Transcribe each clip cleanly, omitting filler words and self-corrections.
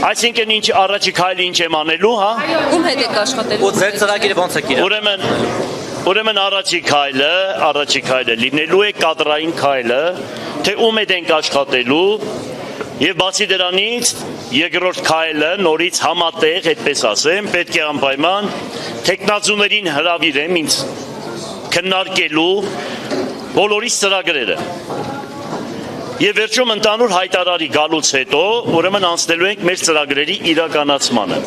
Այսինքն ինչ առաջի քայլը ինչ եմ անելու, հա։ Ում հետ եք աշխատելու։ Ու ձեր ծրագիրը ոնց է կիրառվում։ Ուրեմն առաջի քայլը լինելու է կադրային քայլը, թե ում հետ ենք աշխատելու, եւ բացի դրանից երկրորդ քայլը նորից համատեղ, այդպես ասեմ, պետք է անպայման տեխնազուներին հրավիրեմ ինձ քննարկելու բոլորիս ծրագրերը։ Եվ վերջում ընդհանուր հայտարարի գալուց հետո, ուրեմն անցնելու ենք մեր ծրագրերի իրականացմանը։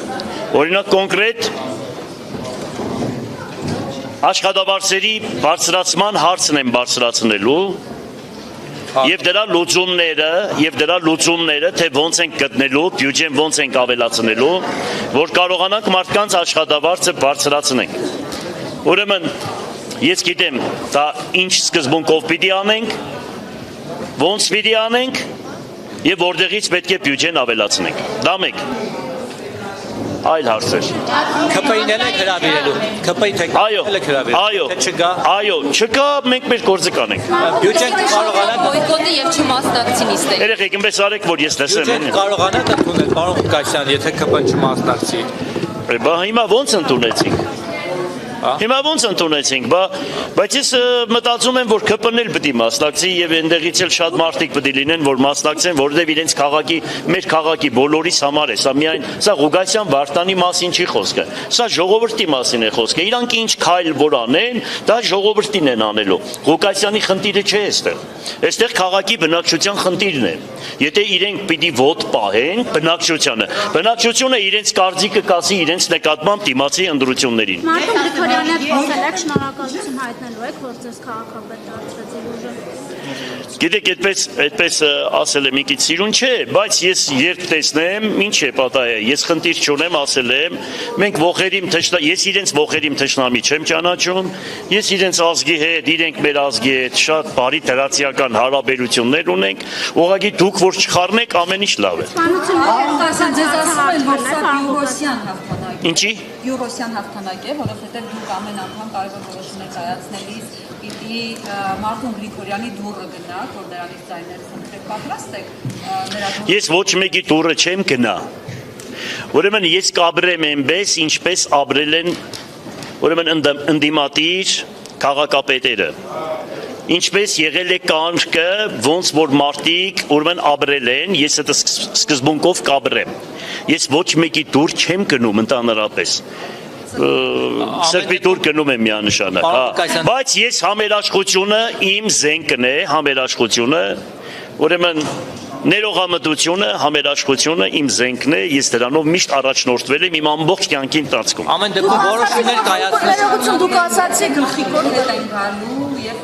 Օրինակ կոնկրետ աշխատավարձերի բարձրացման հարցն եմ բարձրացնելու եւ դրա լուծումները, թե ոնց ենք գտնելու, բյուջեն ոնց ենք ավելացնելու, որ կարողանանք մարդկանց աշխատավարձը բարձրացնենք։ Ուրեմն ես գիտեմ, դա ինչ սկզբունքով պիտի անենք, ոնց պիտի անենք եւ որտեղից պետք է բյուջեն ավելացնենք։ Դա մեկ։ Այլ հարցեր։ ՔՊԻ-ն եք հրավիրելու։ ՔՊԻ-ն եք հրավիրելու։ Այո, չկա, մենք մեր գործը կանենք։ Բյուջեն կարողանանք բոյկոտի եւ չմասնակցի նիստեր։ Երեխեք, ինձ արեք, որ ես տեսեմ։ Բյուջեն կարողանանք ընդունել, պարոն Ղուկասյան, եթե ՔՊԻ-ն չմասնակցի։ Բա հիմա ոնց ընդունեցինք։ Հիմա ոնց ընդունեցինք, բայց ես մտածում եմ, որ ԿՊ-ն էլ պետք է մասնակցի եւ այնտեղից էլ շատ մարդիկ պետք է լինեն, որ մասնակցեն, որովհետեւ իրենց քաղաքի, մեր քաղաքի բոլորիս համար է, սա Ղուկասյան Վարդանի մասին չի խոսքը, սա ժողովրդի մասին է խոսքը, իրանք ինչ քայլ որ անեն, դա ժողովրդին են անելու, Ղուկասյանի խնդիրը չէ այստեղ, այստեղ քաղաքի բնակչության խնդիրն է, եթե իրենք պիտի ոտ պահեն բնակչությունը իրենց կարծիքը կասի իրենց նկատմամբ դիմացի ընտրություններին։ Շնորհակալություն հայտնելու եք, որ ձեզ քաղաքապետ դարձրեց ուժը։ Գիտեք, այդպես ասել եմ ինքից սիրուն չէ, բայց ես երբ տեսնեմ, ինչ է պատահել, ես խնդիր չունեմ, ասել եմ, մենք ես իրենց ողերիմ թշնամի չեմ ճանաչում, ես իրենց ազգի հետ, իրենք մեր ազգի հետ շատ բարի դրացիական հարաբերություններ ունենք, ուղղակի դուք որ չխառնեք, ամեն ինչ լավ է։ Ինչի։ Յուրոսյան հաղթանակ է, որովհետև դուք ամեն անգամ կարևոր որոշումներ կայացնելիս պիտի Մարտուն Գրիգորյանի դուռը գնաք, որ դրանից ձայները խնդրեք, պատրաստ եք Ես ոչ մեկի դուռը չեմ գնա։ Ուրեմն ես կաբրեմ այնպես, ինչպես ապրել են ուրեմն ընդդիմադիր քաղաքապետերը։ Ինչպես եղել է կարգը, ոնց որ մարդիկ ուրեմն ապրել են, ես այդ սկզբունքով կաբրեմ։ Ես ոչ մեկի դուռ չեմ գնում ընդհանրապես։ Սրբի դուռ գնում եմ միանշանակ, հա։ Բայց ես համերաշխությունը իմ զենքն է, համերաշխությունը, ուրեմն ներողամտությունը, համերաշխությունը իմ զենքն է, ես դրանով միշտ առաջնորդվել եմ իմ ամբողջ կյանքի ընթացքում։ Ամեն դեպքում որոշումներ կայացնենք։ Դուք ասացիք գլխիկոր հետ են գալու եւ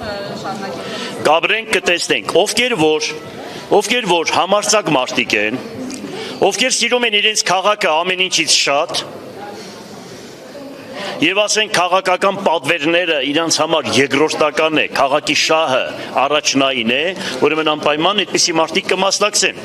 շարունակենք։ Կաբրենք կտեսնենք, ովքեր որ համարձակ մարդիկ են, ովքեր սիրում են իրենց քաղաքը ամեն ինչից շատ, եւ ասենք քաղաքական պատվերները իրանց համար երկրորդական է, քաղաքի շահը առաջնային է, ուրեմն անպայման այդպիսի մարդիկ կմասնակցեն։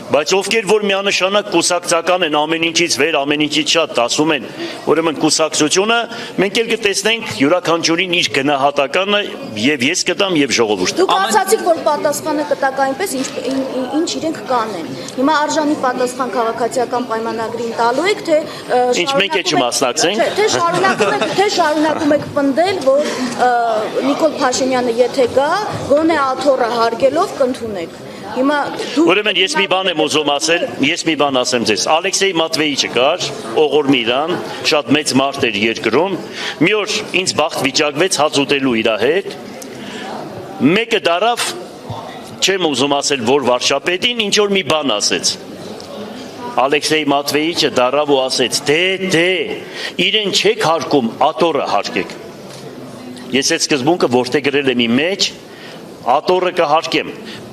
Բայց ովքեր որ միանշանակ կուսակցական են ամեն ինչից վեր, ամեն ինչից շատ ասում են, ուրեմն կուսակցությունը, մենք էլ կտեսնենք յուրաքանչյուրին իր գնահատականը եւ ես կտամ եւ ժողովուրդը։ Դուք ասացիք, որ պատասխանը կտակ այնպես, ինչ իրենք կանեն։ Հիմա արժանի պատասխան քաղաքացիական պայմանագրին տալու եք, թե ինչ մենք է չմասնակցենք։ Թե շարունակում եք պնդել, որ Նիկոլ Փաշինյանը եթե գա, գոնե աթոռը հարգելով կընդունեք։ Ուրեմն ես մի բան եմ ուզում ասել, ես մի բան ասեմ ձեզ։ Ալեքսեյ Մատվեիչը կար, Օղորմիրան, շատ մեծ մարդ էր երկրում, մի օր ինձ բախտ վիճակվեց հաց ուտելու իր հետ, մեկը դարավ, չեմ ուզում ասել, որ վարչապետին ինչ որ մի բան ասեց։ Ալեքսեյ Մատվեիչը դարավ ու ասեց, դե, իրեն չեք հարկում, աթոռը հարկեք։ Ես այդ սկզբունքը որտե գրել եմ իմ մեջ, աթոռը կհարկեմ,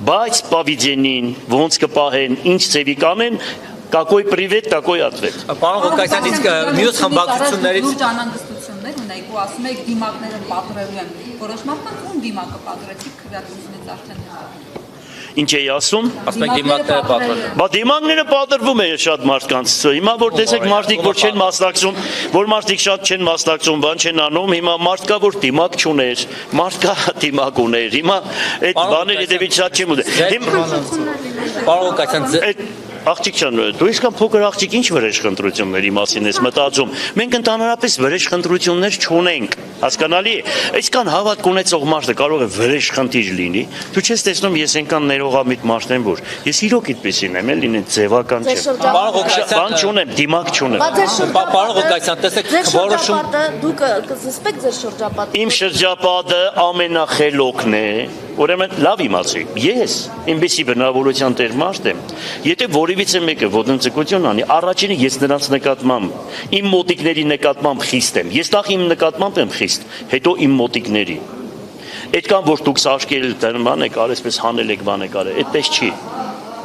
բայց պավիդենին, ոնց կպահեն, ինչ ծևի կանեն, կակոյ պրիվետ, կակոյ ատվետ։ Պարոն Ղուկասյան, իսկ մյուս խմբակցություններից անհանգստություններ ունեք ու ասում եք դիմակները պատրելու են, որոշ մարդկանց ում դիմակը պատրեցիք քվեարկությունից արդեն։ Ինչ էի ասում։ Ասում եք դիմակները պատրվում։ Բա դիմակները պատրվում են շատ մարդկանց։ Հիմա որ տեսեք մարդիկ որ չեն մասնակցում, որ մարդիկ շատ չեն մասնակցում, բան չեն անում, հիմա մարդ կա որ դիմակ չուներ, մարդ կա դիմակ ուներ։ Հիմա այդ բաները դեպի շատ չեմ ուտել։ Պարոն Ղուկասյան, աղջիկ ջան, դու իսկական փոքր աղջիկ ինչ վրեժխնդրությունների մասին ես մտածում։ Մենք ընդհանրապես վրեժխնդրություններ չունենք, հասկանալի է։ Այսքան հավատք ունեցող մարդը կարող է վրեժխնդիր լինի։ Դու չես տեսնում ես այնքան ներողամիտ մարդ եմ, որ ես իրոք այդպեսին եմ, լինի ձևական չէ։ Բան չունեմ, դիմակ չունեմ։ Պարոն Ղուկասյան, տեսեք, որոշում դուք կզսպեք ձեր շրջապատը։ Իմ շրջապատը ամենախելոքն է, ուրեմն լավ իմացի, ես այնպեսի բնավորության տեր մարդ եմ, եթե որևիցե մեկը ոտնձգություն անի, առաջինը ես նրանց նկատմամբ, իմ մոտիկների նկատմամբ խիստ եմ, ես նախ իմ նկատմամբ եմ խիստ, հետո իմ մոտիկների, այդքան որ դուք սարքել բան եք արել, այսպես հանել եք բան եք արել, այդպես չի,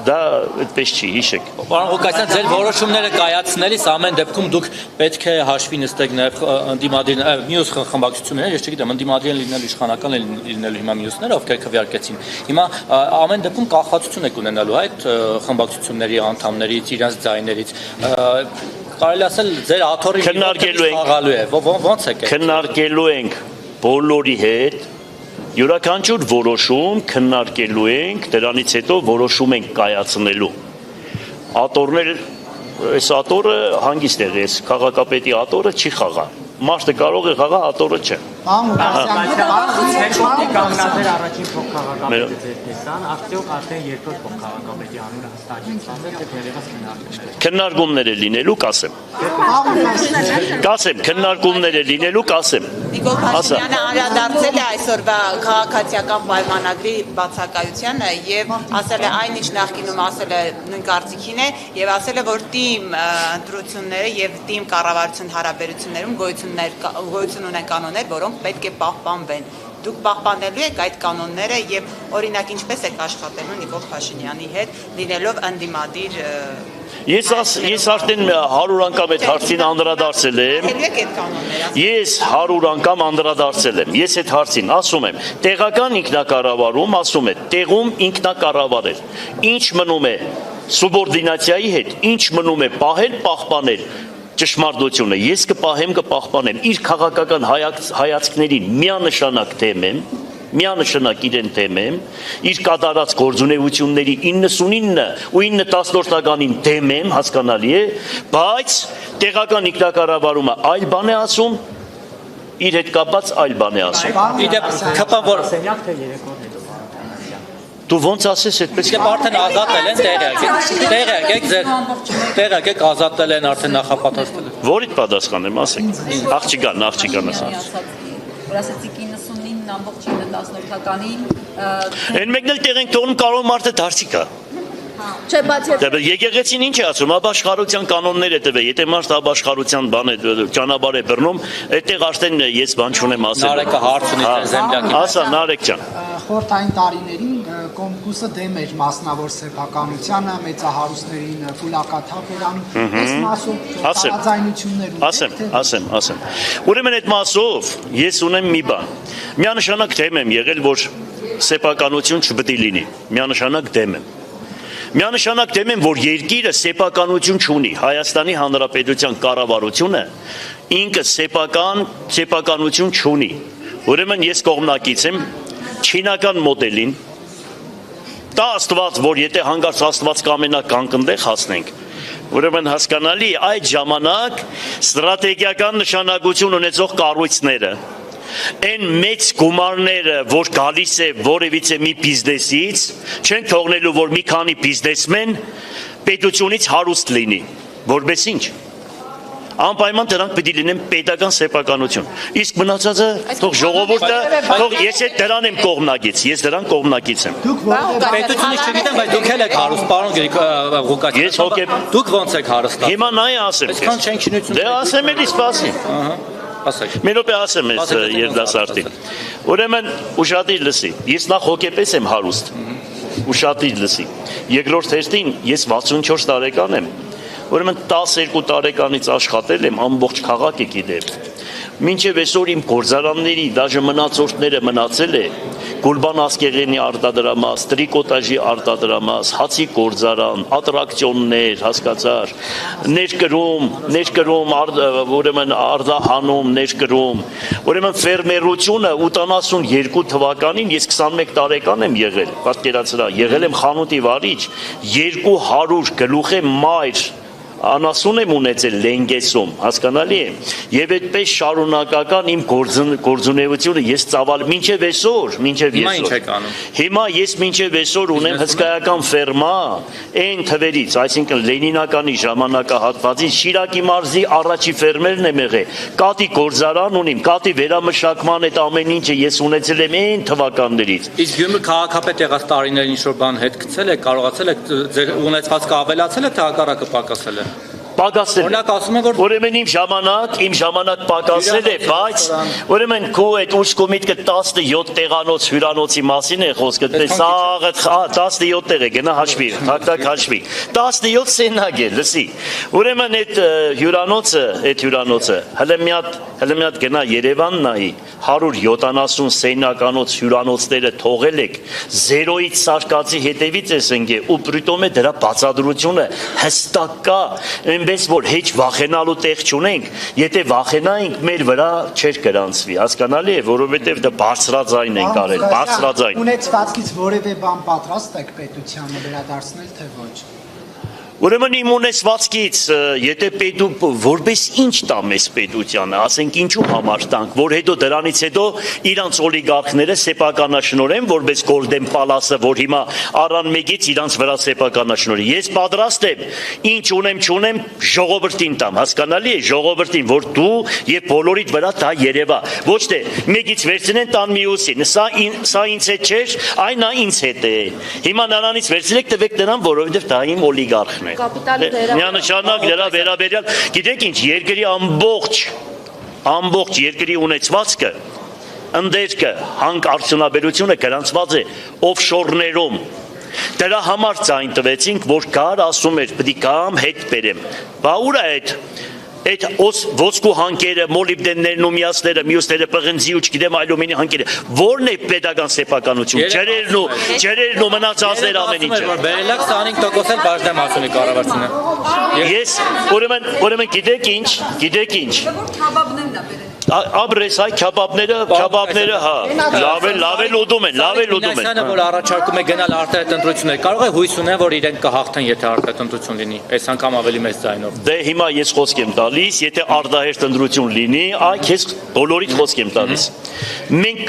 դա այդպես չի, հիշեք։ Պարոն Ղուկասյան, ձեր որոշումները կայացնելիս ամեն դեպքում դուք պետք է հաշվի նստեք նաև ընդդիմադիր մյուս խմբակցությունները, ես չգիտեմ, ընդդիմադիր լինելու իշխանական լինելու հիմա մյուսները, ովքեր քվեարկեցին։ Հիմա ամեն դեպքում կախվածություն եք ունենալու այդ խմբակցությունների անդամներից, իրենց ձայներից։ Կարելի ասել ձեր աթոռի խաղալու է։ Ո՞նց եք։ Քննարկելու ենք բոլորի հետ յուրաքանչյուր որոշում քննարկելու ենք, դրանից հետո որոշում ենք կայացնելու։ Աթոռներ, այս աթոռը հանգիստ է, այս քաղաքապետի աթոռը չի խաղա։ Մարդը կարող է խաղա, աթոռը չէ։ Առաջին փոխքաղաքապետը ձեր տեսան, արդյոք արդեն երկրորդ փոխքաղաքապետի անունը հստակ է, թե դերևս քննարկումներ է լինելու, կասեմ։ Կասեմ, քննարկումներ է լինելու, կասեմ։ Նիկոլ Փաշինյանը անդրադարձել է այսօրվա քաղաքացիական պայմանագրի բացակայությանը եւ ասել է այն ինչ նախկինում ասել է նույն կարծիքին է եւ ասել է որ թիմ ընտրությունները եւ թիմ կառավարություն հարաբերություններում գոյություն ունեն կանոններ, որոնք պետք է պահպանվեն։ Դուք պահպանելու եք այդ կանոնները եւ օրինակ ինչպես եք աշխատելու Նիկոլ Փաշինյանի հետ լինելով ընդդիմադիր Ես արդեն 100 անգամ այդ հարցին անդրադարձել եմ։ Ես 100 անգամ անդրադարձել եմ։ Ես այդ հարցին ասում եմ, տեղական ինքնակառավարում ասում է, տեղում ինքնակառավարել։ Ինչ մնում է սուբորդինացիայի հետ, ինչ մնում է պահել, պահպանել ճշմարտությունը։ Ես կպահեմ, կպահպանեմ իր քաղաքական հայացքներին միանշանակ դեմ եմ, միանշանակ իրեն դեմ եմ, իր կատարած գործունեությունների 99 ու 9/10-ին դեմ եմ, հասկանալի է, բայց տեղական ինքնակառավարումը այլ բան է ասում, իր հետ կապված այլ բան է ասում։ Իդեպ ԿՊ որ Դու ոնց ասես այդպես։ Իդեպ արդեն ազատել են տեղյակ եք ազատել են արդեն նախապատրաստել։ Որիդ պատասխանեմ, ասեք։ Աղջիկան ասա։ Որ ասեցիք 99-ին 10-ին Այն մեկն էլ տեղ ենք թողնում կարող մարդը դարձի կա։ Չէ, բայց Եկեղեցին ինչ է ասում, ապաշխարության կանոններ է տվել, եթե մարդ ապաշխարության բան է ճանապարհ է բռնում, այդտեղ արդեն ես բան չունեմ ասել։ Նարեկը հարց ունի ձեր Ասա Նարեկ ջան։ Խորհրդային տարիներին կոմկուսը դեմ էր մասնավոր սեփականությանը, մեծահարուստներին ֆուլակաթափ էր անում, այս մասով տարաձայնություններ Ասեմ։ Ուրեմն այդ մասով ես ունեմ մի բան։ Միանշանակ դեմ եմ եղել, որ սեփականություն չպետք է լինի։ Միանշանակ դեմ եմ։ Միանշանակ դեմ եմ, որ երկիրը սեփականություն չունի։ Հայաստանի Հանրապետության կառավարությունը ինքը սեփականություն չունի։ Ուրեմն ես կողմնակից եմ չինական մոդելին։ Դա Աստված, որ եթե հանգարց Աստված կամենա կանգնտեղ հասնենք։ Ուրեմն հասկանալի այդ ժամանակ ստրատեգիական նշանակություն ունեցող կառույցները Այն մեծ գումարները, որ գալիս է որևիցե մի բիզնեսից, չեն թողնելու, որ մի քանի բիզնեսմեն պետությունից հարուստ լինի, որպես ինչ։ Անպայման դրանք պետք է լինեն պետական սեփականություն։ Իսկ մնացածը թող ժողովուրդը, թող ես այդ դրան եմ կողմնակից, ես դրան կողմնակից եմ։ Պետությունից չգիտեմ, բայց դուք էլ եք հարուստ, պարոն Ղուկասյան։ Ես հոգեբ։ Դուք ոնց եք հարստացել։ Հիմա նայ ասեմ։ Այսքան չենք շինություն։ Դե ասեմ էլի սպասի։ Մի րոպե ասեմ ես երդասարտին։ Ուրեմն ուշադիր լսի։ Ես նախ հոգեպես եմ հարուստ։ Ուշադիր լսի։ Երկրորդ հերթին ես 64 տարեկան եմ։ Ուրեմն 12 տարեկանից աշխատել եմ ամբողջ քաղաքը գիտեմ։ Մինչև այսօր իմ գործարանների դաժե մնացորդները մնացել է Գուլբան Ասկերյանի արտադրամաս, տրիկոտաժի արտադրամաս, հացի գործարան, ատրակցիոններ, հասկացար, ներկրում, ուրեմն արտահանում, ներկրում, ուրեմն ֆերմերությունը 82 թվականին ես 21 տարեկան եմ եղել, պատկերացրա, եղել եմ խանութի վարիչ, 200 գլուխ մայր անասուն եմ ունեցել Լենգեսում, հասկանալի է, եւ այդպես շարունակական իմ գործունեությունը ես ծավալ մինչեւ այսօր, Հիմա ինչ եք անում։ Հիմա ես մինչեւ այսօր ունեմ հսկայական ֆերմա, այն թվերից, այսինքն Լենինականի ժամանակահատվածին Շիրակի մարզի առաջի ֆերմերն եմ եղել, կատի գործարան ունիմ, կատի վերամշակման այդ ամեն ինչը ես ունեցել եմ այն թվականներից։ Իսկ Գյումրի քաղաքապետ եղած տարիներին ինչ որ բան հետ գցել եք, կարողացել եք ձեր ունեցվածքը ավելացել է թե հակառակը պակասել է։ Պակասել է։ Օրինակ ասում են որ Ուրեմն իմ ժամանակ պակասել է, բայց ուրեմն քո այդ ուշքո միտքը 17 տեղանոց հյուրանոցի մասին է խոսքը, այդպես աղը 17 տեղ է, գնա հաշվի, հակտակ հաշվի։ 17 սենյակ է, լսի։ Ուրեմն այդ հյուրանոցը հələ մի հատ գնա Երևան նայի, 170 սենյականոց հյուրանոցները թողել եք, 0-ից սարկածի հետևից ես ընկե ու պրիտոմ է դրա բացատրությունը հստակ կա, այնպես որ հեչ վախենալու տեղ չունենք, եթե վախենայինք մեր վրա չէր կրանցվի, հասկանալի է, որովհետև դա բարձրաձայն ենք արել, բարձրաձայն։ Ունեցվածքից որևէ բան պատրաստ եք պետությանը վերադարձնել, թե ոչ։ Ուրեմն իմ ունեցվածքից, եթե որպես ինչ տա մեզ պետությանը, ասենք ինչու համար տանք, որ հետո դրանից հետո իրանց օլիգարխները սեփականաշնորեն, որպես Golden Palace-ը, որ հիմա առան մեկից իրանց վրա սեփականաշնորի։ Ես պատրաստ եմ, ինչ ունեմ, ժողովրդին տամ, հասկանալի է, ժողովրդին, որ դու եւ բոլորիդ վրա դա երևա։ Ոչ թե մեկից վերցնեն տան մյուսին, սա ինձ հետ չէր, այն նա ինձ հետ է։ Հիմա նրանից վերցնեք տվեք նրան, որովհետեւ դա իմ օլիգարխն է։ Միանշանակ դրա վերաբերյալ, գիտեք ինչ, երկրի ամբողջ երկրի ունեցվածքը, ընդերքը, հանք արդյունաբերությունը գրանցված է օֆշորներում։ Դրա համար ձայն տվեցինք, որ կար ասում էր, պետք է կամ հետ բերեմ։ Բա ուր է այդ ոսկու հանքերը, մոլիբդեններն ու մյուսները, պղնձի ու չգիտեմ այլումինի հանքերը, որն է պետական սեփականություն, ջրերն ու մնացածներ ամեն ինչը։ Բերելակ 25% էլ բաժնեմ ասունի կառավարությունը։ Ես ուրեմն գիտեք ինչ։ Քաբաբներն է բերել։ Աբրես այ քյաբաբները, հա, լավ էլ ուդում են։ Մինասյանը որ առաջարկում է գնալ արտահայտ ընտրություններ, կարող է հույս ունեն, որ իրենք կհաղթեն, եթե արտահայտ ընտրություն լինի, այս անգամ ավելի մեծ ձայնով։ Դե հիմա ես խոսք եմ տալիս, եթե արտահայտ ընտրություն լինի, այ քեզ բոլորիդ խոսք եմ տալիս։ Մենք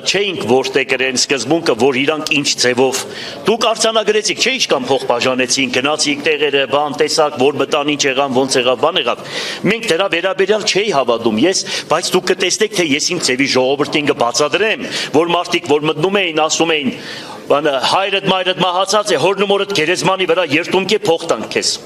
չէինք որտեղ գրեն սկզբունքը, որ իրանք ինչ ձևով դուք արձանագրեցիք, չէ՞ ինչքան փող բաժանեցին, գնացիք տեղերը, բան տեսակ, որ մտան ինչ եղան, ոնց եղավ, բան եղավ։ Մենք դրա վերաբերյալ չէի հավատում, բայց դուք կտեսնեք, թե ես իմ ձևի ժողովրդին կբացատրեմ, որ մարդիկ, որ մտնում էին, ասում էին, հայրդ մայրդ մահացած է, հորն ու մորդ գերեզմանի վրա երդումք է փող տանք քեզ։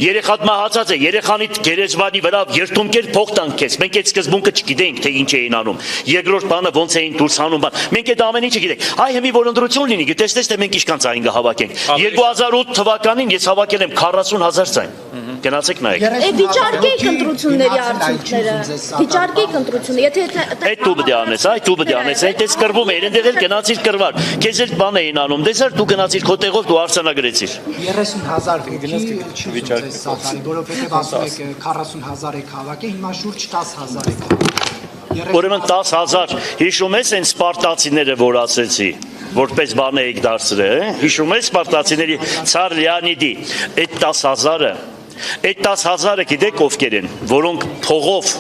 Երեխատ մահացած է, երեխանիդ գերեզմանի վրա երդումքեր փող տանք քեզ։ Մենք այդ սկզբունքը չգիտենք, թե ինչ էին անում։ Երկրորդ բանը ոնց էին դուրս հանում բան։ Մենք այդ ամեն ինչը գիտենք։ Այ հիմի որ ընտրություն լինի, գտեսնես թե մենք ինչքան ցային կհավաքենք։ 2008 թվականին ես հավաքել եմ 40,000 ցայն։ Գնացեք նայեք։ Վիճարկեք ընտրությունների արդյունքները։ Վիճարկեք ընտրությունը, եթե այդ դու պետք է անես, դու պետք է անես, այդ կրվում էր, այնտեղ էլ գնացիր կրվար։ Քեզ էլ բան էին անում, դեսար դու գնացիր քո տեղով դու արձանագրեցիր։ 30,000 վիճարկի սահմանի, որովհետև ասում եք 40,000 եք հավաքել, հիմա շուրջ 10,000 եք։ Ուրեմն 10,000, հիշում ես այն սպարտացիները, որ ասեցի, որպես բան էիք դարձրել, հիշում ես սպարտացիների ցար Լեոնիդի, այդ 10,000-ը գիտեք ովքեր են, որոնք փողով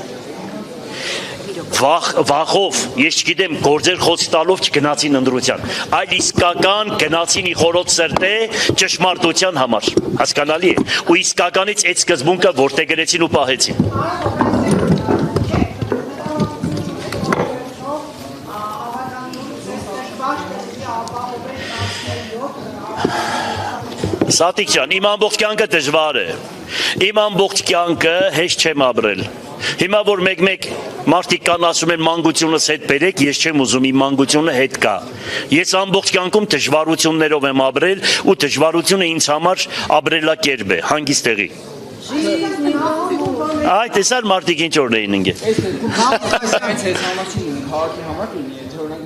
վախով, ես չգիտեմ, գործեր խոսի տալով չգնացին ընտրության, այլ իսկական գնացին իխորոտ սրտե ճշմարտության համար, հասկանալի է, ու իսկականից այդ սկզբունքը որտեղ գրեցին ու պահեցին։ Սատիկ ջան, իմ ամբողջ կյանքը դժվար է, իմ ամբողջ կյանքը հեշտ չեմ ապրել։ Հիմա որ մեկ մարդիկ կան ասում են մանկությունս հետ բերեք, ես չեմ ուզում իմ մանկությունը հետ գա։ Ես ամբողջ կյանքում դժվարություններով եմ ապրել ու դժվարությունը ինձ համար ապրելակերպ է, հանգիստ տեղի։ Այդ տեսար մարդիկ ինչ օրն էին ընկել։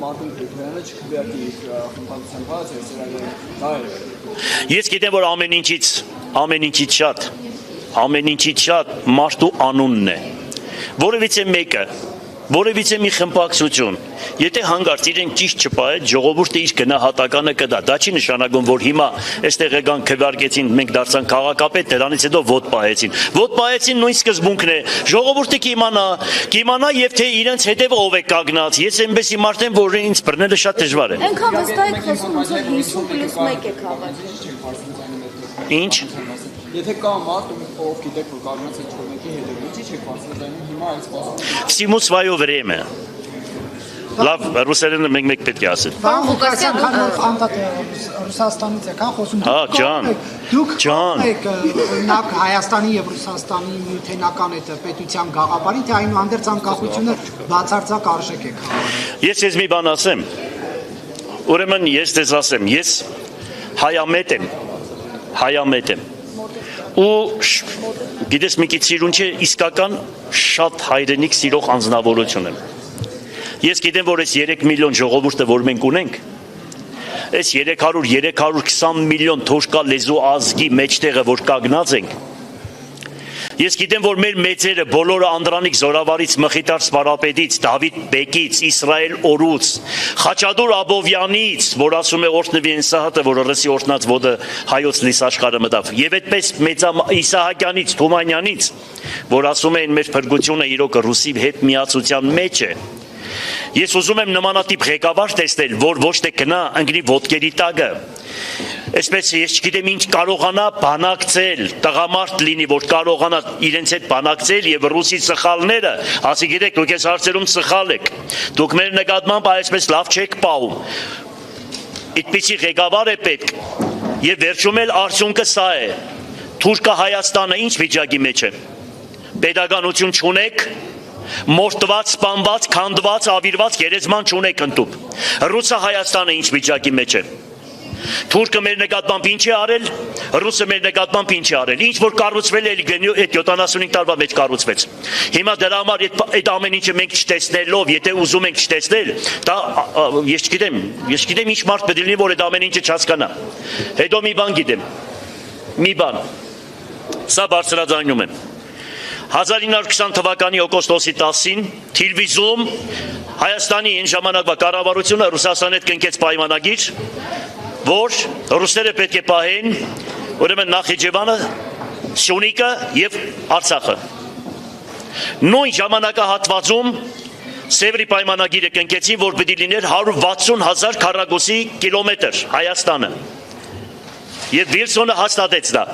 Մարտին Գրիգորյանը չքվեարկի խմբակցության բացը, դա է։ Ես գիտեմ, որ ամեն ինչից շատ մարդու անունն է։ Որևիցե մի խմբակցություն, եթե հանգարց իրեն ճիշտ չպահել, ժողովուրդը իր գնահատականը կտա։ Դա չի նշանակում, որ հիմա այստեղ եկան քվեարկեցին, մենք դարձանք քաղաքապետ, դրանից հետո ոտ պահեցին։ Ոտ պահեցին նույն սկզբունքն է։ Ժողովուրդը կիմանա եւ թե իրենց հետեւ ով է կանգնած։ Ես այնպեսի մարդ եմ, որ ինձ բռնելը շատ դժվար է։ Այնքան վստահ եք խոսում, ոնց որ 50+1 եք հավաք։ Ինչ։ Եթե կա մարդ, ով գիտեք, որ կանգնած է չորնեկի հետևից, չի չեք բարձրացնում, հիմա այս բացում։ Всему свое время։ Լավ, ռուսերենը մենք պետք է ասել։ Պարոն Ղուկասյան, Ռուսաստանից եկան խոսում։ Դուք եք օրինակ Հայաստանի եւ Ռուսաստանի միութենական այդ պետության գաղափարին, թե այնուհանդերձ անկախությունը բացարձակ արժեք եք համարում։ Ես մի բան ասեմ։ Ուրեմն ես դες ասեմ, ես հայամետ եմ։ Ու գիտես մի քիչ սիրուն չէ, իսկական շատ հայրենիք սիրող անձնավորություն եմ։ Ես գիտեմ, որ այս 3 միլիոն ժողովուրդը, որ մենք ունենք, այս 320 միլիոն թոշկա լեզու ազգի մեջտեղը, որ կանգնած ենք, ես գիտեմ, որ մեր մեծերը բոլորը Անդրանիկ Զորավարից, Մխիթար Սպարապետից, Դավիթ Բեկից, Իսրայել Օրուց, Խաչատուր Աբովյանից, որ ասում է օրհնվի Ինսահատը, որ ռսի օրհնած ոտը հայոց լիս աշխարհը մտավ, եւ այդպես Իսահակյանից, Թումանյանից, որ ասում են մեր փրկությունը իրոք ռուսի հետ միացության մեջ է։ Ես ուզում եմ նմանատիպ ղեկավար տեսնել, որ ոչ թե գնա ընկնի ոտքերի տակը։ Այսպես ես չգիտեմ ինչ կարողանա բանակցել, տղամարդ լինի, որ կարողանա իրենց հետ բանակցել եւ ռուսի սխալները, ասի գիտեք, դուք ես հարցերում սխալ եք։ Դուք մեր նկատմամբ այսպես լավ չեք պահում։ Այդպիսի ղեկավար է պետք։ Եվ վերջում էլ արդյունքը սա է։ Թուրքը Հայաստանը ինչ վիճակի մեջ է։ Պետականություն չունեք, մորտված, սպանված, քանդված, ավիրված գերեզման չունեք ընդուp։ Ռուսը Հայաստանը ինչ վիճակի մեջ է։ Թուրքը մեր նկատմամբ ինչ է արել, ռուսը մեր նկատմամբ ինչ է արել։ Ինչ որ կառուցվել է այդ 75 տարվա մեջ կառուցվեց։ Հիմա դրա համար այդ ամեն ինչը մենք չտեսնելով, եթե ուզում ենք չտեսնել, դա ես չգիտեմ ինչ մարդ պետք է լինի, որ այդ ամեն ինչը չհասկանա։ Հետո մի բան գիտեմ։ Մի բան։ Սա բարձրաձայնում եմ։ 1920 թվականի օգոստոսի 10-ին Թիլվիզում Հայաստանի այն ժամանակվա կառավարությունը Ռուսաստանի հետ կնքեց պայմանագիր, որ ռուսները պետք է պահեն ուրեմն Նախիջևանը, Սյունիքը եւ Արցախը։ Նույն ժամանակահատվածում Սևրի պայմանագիրը կնքեցին, որ պետք է լիներ 160,000 քառակուսի կիլոմետր Հայաստանը։ Եվ Վիլսոնը հաստատեց դա։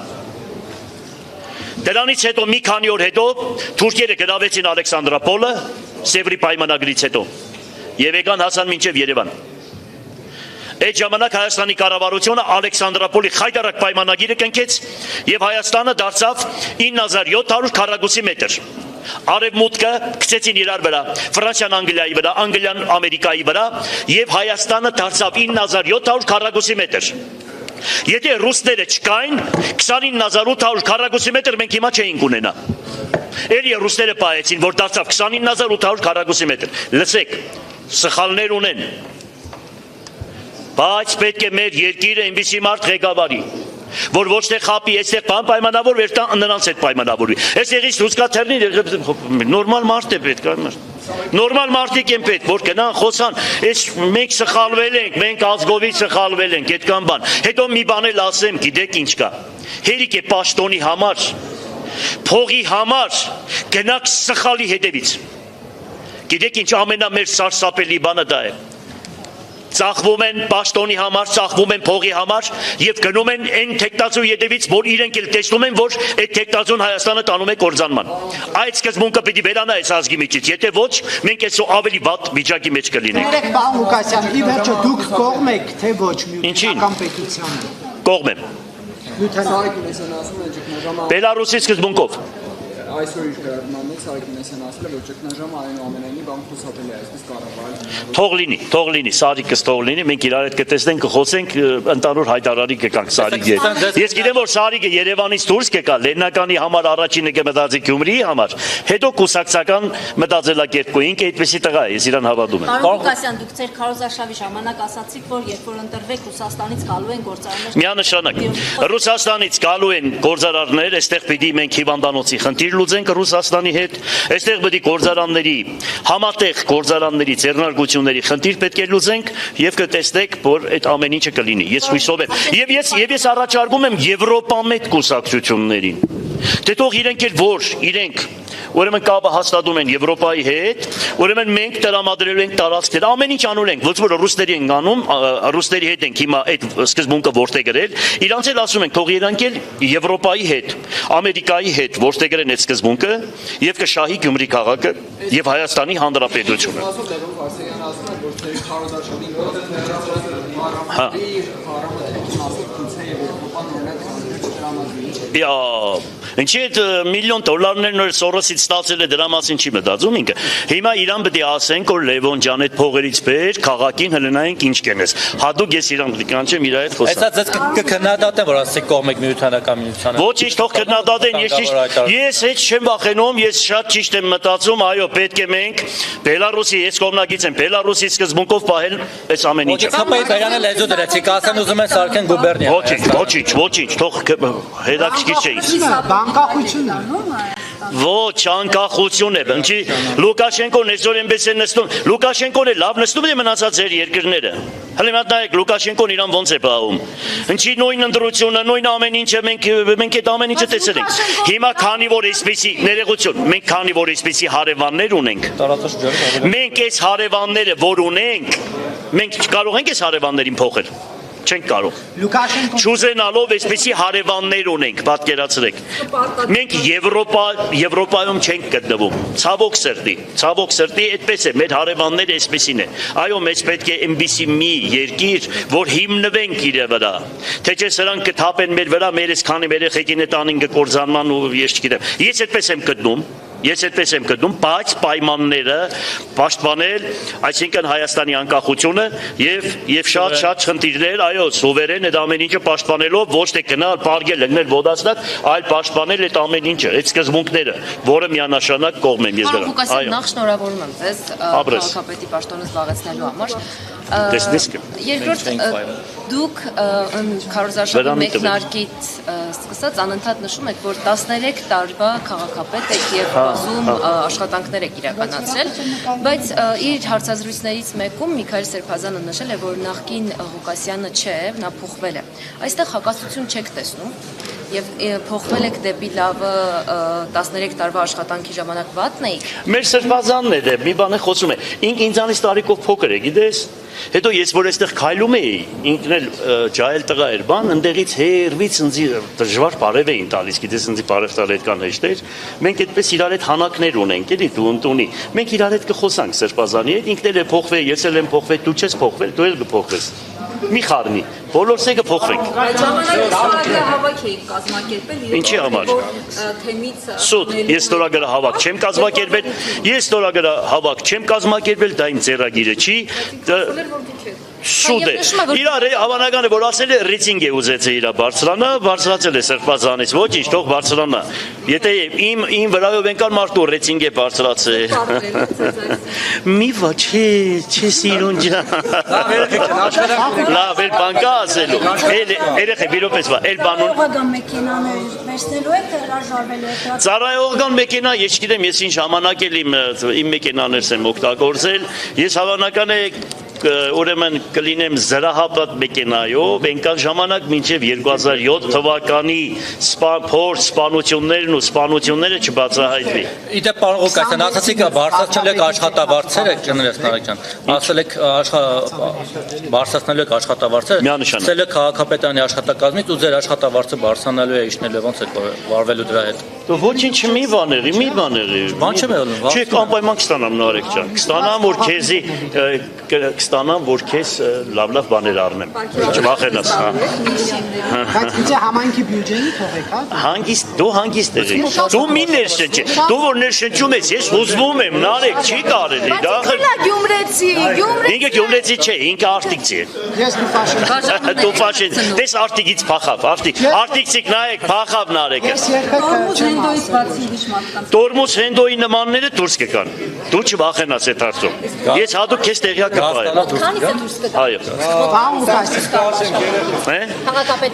Դրանից հետո մի քանի օր հետո թուրքերը գրավեցին Ալեքսանդրապոլը Սևրի պայմանագրից հետո եւ եկան հասան մինչեւ Երևան։ Այդ ժամանակ Հայաստանի կառավարությունը Ալեքսանդրապոլի խայտարակ պայմանագիրը կնքեց եւ Հայաստանը դարձավ 9700 քառակուսի մետր։ Արևմուտքը գցեցին իրար վրա, Ֆրանսիան Անգլիայի վրա, Անգլիան Ամերիկայի վրա եւ Հայաստանը դարձավ 9700 քառակուսի մետր։ Եթե ռուսները չկային, 29800 քառակուսի մետր մենք հիմա չէինք ունենա։ Էլի ռուսները պահեցին, որ դարձավ 29800 քառակուսի մետր։ Լսեք, սխալներ ունեն։ Բայց պետք է մեր երկիրը այնպիսի մարդ ղեկավարի, որ ոչ թե խապի, այստեղ բան պայմանավոր վերտա նրանց հետ պայմանավորվի։ Այստեղից լուսկաթերնի նորմալ մարդ է պետք, նորմալ մարդիկ են պետք, որ գնան խոսան, այս մենք սխալվել ենք, մենք ազգովից սխալվել ենք, այդքան բան։ Հետո մի բան էլ ասեմ, գիտեք ինչ կա։ Հերիք է պաշտոնի համար, փողի համար գնաք սխալի հետևից։ Գիտեք ինչ ամենամեծ սարսափելի բանը դա է։ Ծախվում են պաշտոնի համար, ծախվում են փողի համար եւ գնում են այն թեկտածու յետևից, որ իրենք էլ տեսնում են, որ այդ թեկտածուն Հայաստանը տանում է կորձանման։ Այդ սկզբունքը պիտի վերանա այս ազգի միջից, եթե ոչ, մենք այսօ ավելի վատ վիճակի մեջ կլինենք։ Երեք պարոն Ղուկասյան, ի վերջո դուք կողմ եք, թե ոչ միութենական պետությանը։ Կողմ եմ։ Բելարուսի սկզբունքով։ այսօր իր գրառմանից Սարգիս Մեսյանն ասել է, որ ճգնաժամը այնուամենայնիվ անխուսափելի է, այսպես Ղարաբաղի Թող լինի, Սարիկս թող լինի, մենք իրար հետ կտեսնենք, կխոսենք, ընդհանուր հայտարարի կգանք Սարիկի հետ։ Ես գիտեմ, որ Սարիկը Երևանից դուրս կգա, Լեննականի համար առաջինը կմտածի Գյումրիի համար, հետո կուսակցական մտածելակերպ կա, ինքը այդպեսի տղա է, ես իրան հավատում եմ։ Պարոն Ղուկասյան, դուք ձեր քարոզարշավի ժամանակ ասացիք, որ երբ որ ընտրվեք Ռուսաստանից գալու են գործարաններ։ Միանշանակ Ռուսաստանից գալու են գործարարներ, այստեղ պիտի մենք հիվանդանոցի խնդիր լուծենք Ռուսաստանի հետ, այստեղ պիտի գործարանների համատեղ գործարանների ձեռնարկությունների խնդիր պետք է լուծենք եւ կտեսնեք, որ այդ ամեն ինչը կլինի։ Ես հույսով եմ։ Եվ ես առաջարկում եմ Եվրոպամետ կուսակցություններին։ Դե թող իրենք էլ որ իրենք ուրեմն կապը հաստատում են Եվրոպայի հետ, ուրեմն մենք տրամադրելու ենք տարածքներ, ամեն ինչ անում ենք, ոչ որ ռուսների են անում, ռուսների հետ ենք հիմա այդ սկզբունքը որտե գրել, իրանց էլ ասում ենք, թող իրանք էլ Եվրոպայի հետ, Ամերիկայի հետ որտե գրեն այդ սկզբունքը եւ կշահի Գյումրի քաղաքը եւ Հայաստանի Հանրապետությունը։ Ինչի այդ միլիոն դոլարներն որ Սորոսից ստացել է դրա մասին չի մտածում ինքը։ Հիմա իրան պետք է ասենք, որ Լևոն ջան այդ փողերից բեր, քաղաքին հլնայինք ինչ կենես։ Հատուկ ես իրան պետք է կանչեմ իր հետ խոսամ։ Այսա ձեզ կքննադատեն, որ ասեք կողմեք միութանական միությանը։ Ոչինչ, թող քննադատեն, ես հետ չեմ վախենում, ես շատ ճիշտ եմ մտածում, այո, պետք է մենք Բելարուսի, ես կողմնակից եմ, Բելարուսի սկզբունքով պահել այս ամեն ինչը։ ԿՊ-ի Բերյանը լեզու դրեցիք, ասեն ուզում են սարքեն գուբերնիա։ Ոչինչ, թող հետաքրքիր չէ։ Բանկախությունն Ոչ, անկախություն է, ինչի Լուկաշենկոն այսօր այնպես է նստում, Լուկաշենկոն է լավ նստում է մնացած ձեր երկրները։ Հələ մի հատ նայեք, Լուկաշենկոն իրան ոնց է պահում։ Ինչի նույն ընտրությունը, նույն ամեն ինչը մենք այդ ամեն ինչը տեսել ենք։ Հիմա քանի որ այսպեսի ներողություն, մենք քանի որ այսպեսի հարևաններ ունենք։ Մենք այս հարևանները որ ունենք, մենք կարող ենք այս հարևաններին փոխել։ Չենք կարող։ Չուզենալով այսպեսի հարևաններ ունենք, պատկերացրեք։ Մենք Եվրոպայում չենք գտնվում։ Ցավոք սրտի, այդպես է, մեր հարևանները այսպեսին է։ Այո, մեզ պետք է այնպիսի մի երկիր, որ հիմնվենք իր վրա։ Թե չէ սրանք կթափեն մեր վրա, մեր այսքանի երեխեքին է տանին կկործանման ու ես չգիտեմ։ Ես այդպես եմ գտնում, բայց պայմանները պաշտպանել, այսինքն Հայաստանի անկախությունը եւ շատ խնդիրներ, այո, սուվերեն այդ ամեն ինչը պաշտպանելով ոչ թե գնալ, պարգել, լգնել, ոդացնել, այլ պաշտպանել այդ ամեն ինչը, այդ սկզբունքները, որը միանշանակ կողմ եմ ես դրան։ Ղուկասյան, նախ շնորհավորում եմ ձեզ քաղաքապետի պաշտոնը զբաղեցնելու համար։ Երկրորդ, դուք քարոզարշավի մեկնարկից սկսած անընդհատ նշում եք, որ 13 տարվա քաղաքապետ եք եւ բազում աշխատանքներ եք իրականացրել, բայց իր հարցազրույցներից մեկում Միքայել Սերբազյանը նշել է, որ նախկին Ղուկասյանը չէ, նա փոխվել է։ Այստեղ հակասություն չեք տեսնում եւ փոխվել եք դեպի լավը 13 տարվա աշխատանքի ժամանակ վատն էիք։ Մեր Սերբազյանն է, մի բան է խոսում է։ Ինձանից տարիքով փոքր է, գիտես։ Հետո ես որ այստեղ քայլում էի, ինքն էլ ջահել տղա էր, բան, ընդեղից հերվից ինձ դժվար բարև էին տալիս, գիտես, ինձ բարև տալ այդքան հեշտ էր։ Մենք այդպես իրար հետ հանակներ ունենք, էլի դու ընդունի։ Մենք իրար հետ կխոսանք Սերբազյանի հետ, ինքն էլ է փոխվել, ես էլ եմ փոխվել, դու չես փոխվել, դու էլ կփոխվես։ Մի խառնի, բոլորս է կփոխվենք։ Հավաք էիք կազմակերպել, ինչի համար։ Թեմից Սուտ, ես ստորագրը հավաք չեմ կազմակերպել, դա իմ ձեռագիրը չի։ Սուտ է։ Իրար հավանական է, որ ասել է ռիցինգ է ուզեցել իրա բարձրանա, բարձրացել է Սերբազյանից, ոչինչ, թող բարձրանա։ Եթե իմ վրայով ենկան մարդու ռիցինգ է բարձրացել։ Մի ոչ, չէ սիրուն ջան։ Լավ, էլ բան կա ասելու։ Երեխե, բիրոպես բա, էլ բանուն։ Ծառայողական մեքենաներ վերցնելու եք, հրաժարվելու եք։ Ծառայողական մեքենա, ես չգիտեմ, ես ինչ ժամանակ էլ իմ մեքենաներս եմ օգտագործել։ Ես հավանական է ուրեմն կլինեմ զրահապատ մեքենայով, այնքան ժամանակ մինչև 2007 թվականի սպանություններն ու սպանությունները չբացահայտվի։ Իդեպ պարոն Ղուկասյան, ասացիք բարձրացնել եք աշխատավարձերը, ջներես Նարեկ ջան, ասել եք բարձրացնելու եք աշխատավարձերը, ասել եք քաղաքապետարանի աշխատակազմից ու ձեր աշխատավարձը բարձրանալու է իջնելու, ոնց եք վարվելու դրա հետ։ Ոչինչ մի բան եղի։ Բան չեմ եղել։ Չէ, անպայման կստանամ Նարեկ ջան, կստանամ որ քեզի կստանամ, որ քեզ լավ բաներ առնեմ։ Չվախենաս, հա։ Բայց գուցե համայնքի բյուջեին թողեք, հա։ Դու հանգիստ եղեք։ Դու մի ներշնչի։ Դու որ ներշնչում ես, ես հուզվում եմ, նարեկ, չի կարելի։ Գյումրեցի, ինքը գյումրեցի չէ, ինքը արտիկցի է։ Ես Դու ֆաշին։ Դες արտիկից փախավ, արտիկցիկ նայեք, փախավ նարեկը։ Ես երբեք չեմ Տորմուզ հենդոյի նմանները դուրս կգան։ Դու չվախենաս այդ հարցում։ Ես հատուկ քեզ տեղյակ կպահեմ։ Քանից է դուրս կգա։ Այո։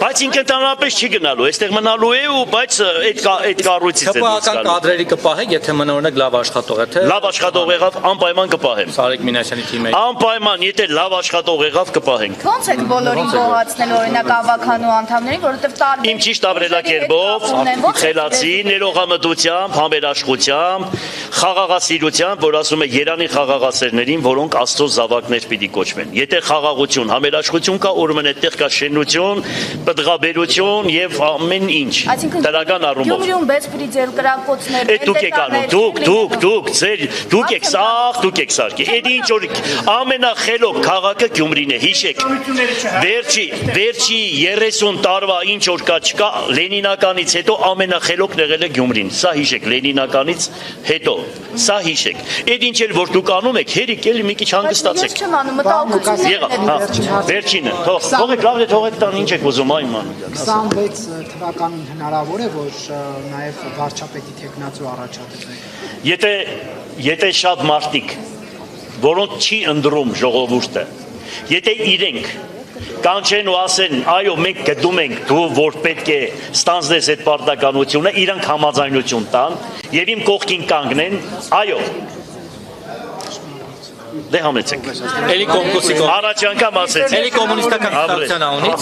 Բայց ինքը ընդհանրապես չի գնալու, այստեղ մնալու է ու բայց այդ կառույցից է դուրս Քպական կադրերի կպահեք, եթե մնորինակ լավ աշխատող է, թե լավ աշխատող եղավ, անպայման կպահեմ։ Սարիկ Մինասյանի թիմը։ Անպայման, եթե լավ աշխատող եղավ, կպահենք։ Ոնց եք բոլորին գողացնել օրինակ ավականու անդամներին, որովհետև տարբեր Իմ ճիշտ ապրելակերպով, խելացի, ներողամտությամբ, համերաշխությամբ, խաղաղասիրությամբ, որ ասում է Երանի խաղաղասերներին, որոնք Աստծո զավակներ պիտի կոչվեն։ Եթե խաղաղություն, համերաշխություն կա, ուրեմն այդտեղ կա շենություն, պտղաբերություն եւ ամեն ինչ դրական առումով։ Գյումրիում բեսպրի ձեր կրակոցներ, Դուք եք անում, դուք եք սարքի։ Այդ ինչ որ ամենախելոք քաղաքը Գյումրին է, հիշեք։ Վերջի 30 տարվա ինչ որ կա չկա, Լենինականից հետո ամենախելոքն եղել է Գյումրին։ Սա հիշեք, Լենինականից հետո։ Սա հիշեք։ Այդ ինչ էլ որ դուք անում եք, հերիք էլի մի քիչ հանգստացեք։ Ես չեմ անում, մտահոգություններ Վերջինը, թողեք տան ինչ եք ուզում այն ման։ 26 թվականին հնարավոր է որ նաև վարչապետի տեխնացու առաջադրվեք։ Եթե շատ մարդիկ, որոնց չի ընդրում ժողովուրդը, եթե իրենք կանչեն ու ասեն, այո, մենք գտնում ենք դու որ պետք է ստանձնես այդ պարտականությունը, իրանք համաձայնություն տան եւ իմ կողքին կանգնեն, այո։ Դե համեցեք։ Էլի կոմկուսի Առաջ անգամ ասեցի։ Էլի կոմունիստական կուսակցության անունից։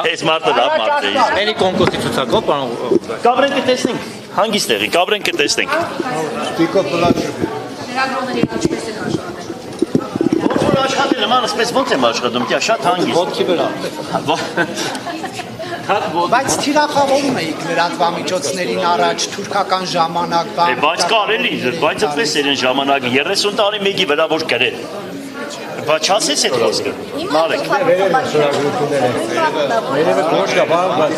Այս մարդը լավ մարդ է։ Էլի կոմկուսի ցուցակով, պարոն։ Կաբրեն կտեսնենք։ Հանգիստ եղի, կաբրեն կտեսնենք։ Լրագրողների ինչպես են աշխատել։ Ոնց որ աշխատել եմ, ասես ոնց եմ աշխատում, դա շատ հանգիստ։ Ոտքի վրա։ Բայց թիրախավորում էիք լրատվամիջոցներին առաջ թուրքական ժամանակ Բայց կարելի, բայց այդպես էր այն ժամանակը 30 տարի մեկի վրա որ գրել։ Բայց չասես այդ խոսքը։ Նարեկ։ Երևի կոշկա, բայց